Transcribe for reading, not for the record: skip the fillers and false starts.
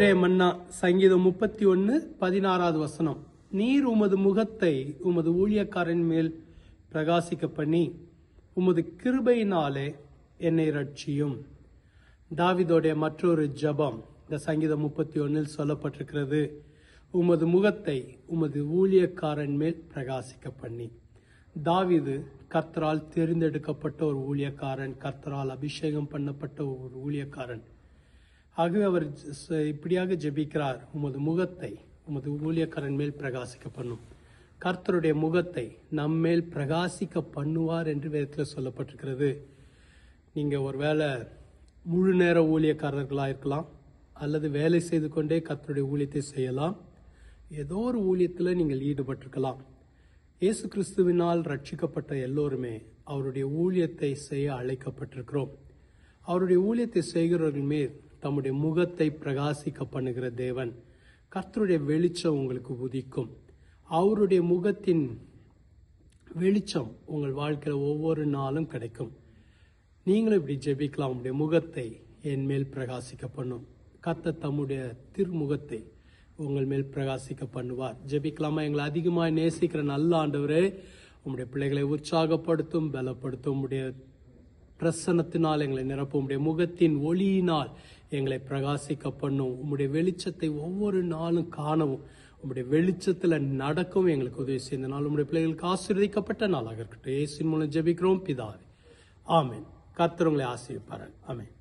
கர்த்தரே மன்னா. சங்கீதம் 31:16 நீர் உமது முகத்தை உமது ஊழியக்காரன் மேல் பிரகாசிக்க பண்ணி உமது கிருபையினாலே என்னை ரட்சியும். தாவீதுடைய மற்றொரு ஜெபம் இந்த சங்கீதம் 31 சொல்லப்பட்டிருக்கிறது. உமது முகத்தை உமது ஊழியக்காரன் மேல் பிரகாசிக்க பண்ணி. தாவீது கர்த்தரால் தேர்ந்தெடுக்கப்பட்ட ஒரு ஊழியக்காரன், கர்த்தரால் அபிஷேகம் பண்ணப்பட்ட ஒரு ஊழியக்காரன். ஆகவே அவர் இப்படியாக ஜெபிக்கிறார், உமது முகத்தை உமது ஊழியக்காரன் மேல் பிரகாசிக்க பண்ணும். கர்த்தருடைய முகத்தை நம்மேல் பிரகாசிக்க பண்ணுவார் என்று வேதத்தில் சொல்லப்பட்டிருக்கிறது. நீங்கள் ஒருவேளை முழு நேர ஊழியக்காரர்களாக இருக்கலாம், அல்லது வேலை செய்து கொண்டே கர்த்தருடைய ஊழியத்தை செய்யலாம். ஏதோ ஒரு ஊழியத்தில் நீங்கள் ஈடுபட்டிருக்கலாம். இயேசு கிறிஸ்துவினால் ரட்சிக்கப்பட்ட எல்லோருமே அவருடைய ஊழியத்தை செய்ய அழைக்கப்பட்டிருக்கிறோம். அவருடைய ஊழியத்தை செய்கிறவர்கள் மேல் தம்முடைய முகத்தை பிரகாசிக்க பண்ணுகிற தேவன். கர்த்தருடைய வெளிச்சம் உங்களுக்கு உதிக்கும். அவருடைய முகத்தின் வெளிச்சம் உங்கள் வாழ்க்கையில் ஒவ்வொரு நாளும் கிடைக்கும். நீங்களும் இப்படி ஜெபிக்கலாம், உங்களுடைய முகத்தை என் மேல் பிரகாசிக்க பண்ணும். கர்த்தர் தம்முடைய திருமுகத்தை உங்கள் மேல் பிரகாசிக்க பண்ணுவார். ஜெபிக்கலாமா? எங்களை அதிகமாக நேசிக்கிற நல்ல ஆண்டவரே, உங்களுடைய பிள்ளைகளை உற்சாகப்படுத்தும், பலப்படுத்தும். உங்களுடைய பிரசன்னத்தினால் எங்களை நிரப்பும். உம்முடைய முகத்தின் ஒளியினால் எங்களை பிரகாசிக்க பண்ணும். உம்முடைய வெளிச்சத்தை ஒவ்வொரு நாளும் காணவும், உம்முடைய வெளிச்சத்தில் நடக்கவும் எங்களுக்கு உதவி செய்த நாள் உம்முடைய பிள்ளைகளுக்கு ஆசீர்வதிக்கப்பட்ட நாளாக இருக்கட்டும். இயேசுவின் மூலம் ஜெபிக்கிறோம் பிதாவே, ஆமென். கர்த்தர் உங்களை ஆசீர்வதிப்பார். ஆமென்.